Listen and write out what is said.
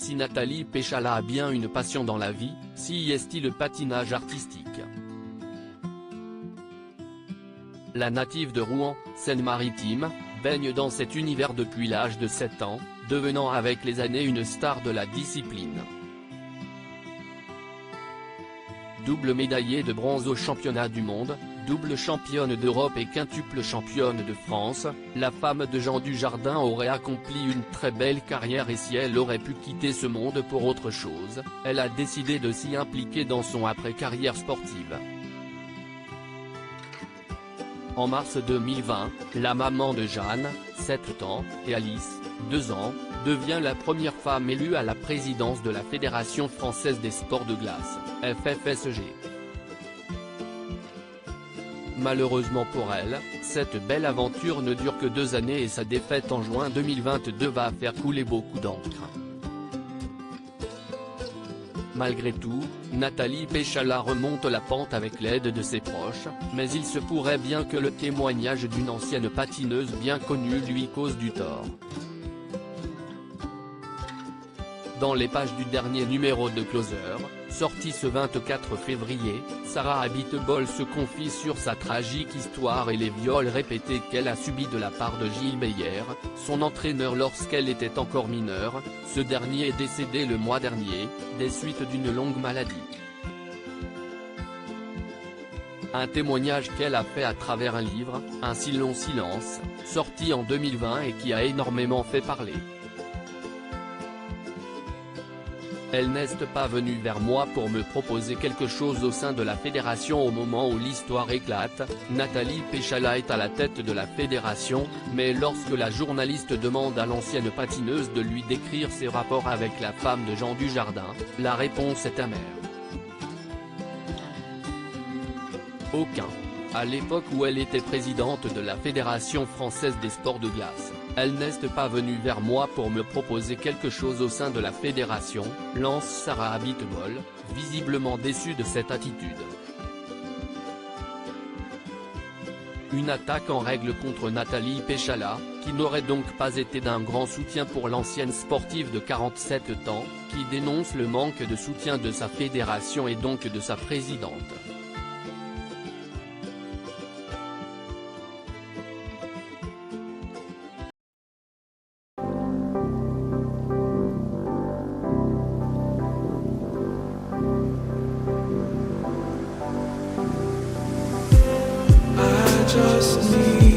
Si Nathalie Péchala a bien une passion dans la vie, si est-il le patinage artistique. La native de Rouen, Seine-Maritime, baigne dans cet univers depuis l'âge de 7 ans, devenant avec les années une star de la discipline. Double médaillée de bronze aux championnats du monde, double championne d'Europe et quintuple championne de France, la femme de Jean Dujardin aurait accompli une très belle carrière et si elle aurait pu quitter ce monde pour autre chose, elle a décidé de s'y impliquer dans son après-carrière sportive. En mars 2020, la maman de Jeanne, 7 ans, et Alice, 2 ans, devient la première femme élue à la présidence de la Fédération française des sports de glace, FFSG. Malheureusement pour elle, cette belle aventure ne dure que 2 années et sa défaite en juin 2022 va faire couler beaucoup d'encre. Malgré tout, Nathalie Péchala remonte la pente avec l'aide de ses proches, mais il se pourrait bien que le témoignage d'une ancienne patineuse bien connue lui cause du tort. Dans les pages du dernier numéro de Closer, sorti ce 24 février, Sarah Abitbol se confie sur sa tragique histoire et les viols répétés qu'elle a subis de la part de Gilles Beyer, son entraîneur lorsqu'elle était encore mineure. Ce dernier est décédé le mois dernier, des suites d'une longue maladie. Un témoignage qu'elle a fait à travers un livre, Un si long silence, sorti en 2020 et qui a énormément fait parler. Elle n'est pas venue vers moi pour me proposer quelque chose au sein de la fédération au moment où l'histoire éclate. Nathalie Péchala est à la tête de la fédération, mais lorsque la journaliste demande à l'ancienne patineuse de lui décrire ses rapports avec la femme de Jean Dujardin, la réponse est amère. Aucun. À l'époque où elle était présidente de la Fédération française des sports de glace, elle n'est pas venue vers moi pour me proposer quelque chose au sein de la fédération, lance Sarah Abitbol, visiblement déçue de cette attitude. Une attaque en règle contre Nathalie Péchala, qui n'aurait donc pas été d'un grand soutien pour l'ancienne sportive de 47 ans, qui dénonce le manque de soutien de sa fédération et donc de sa présidente. Just need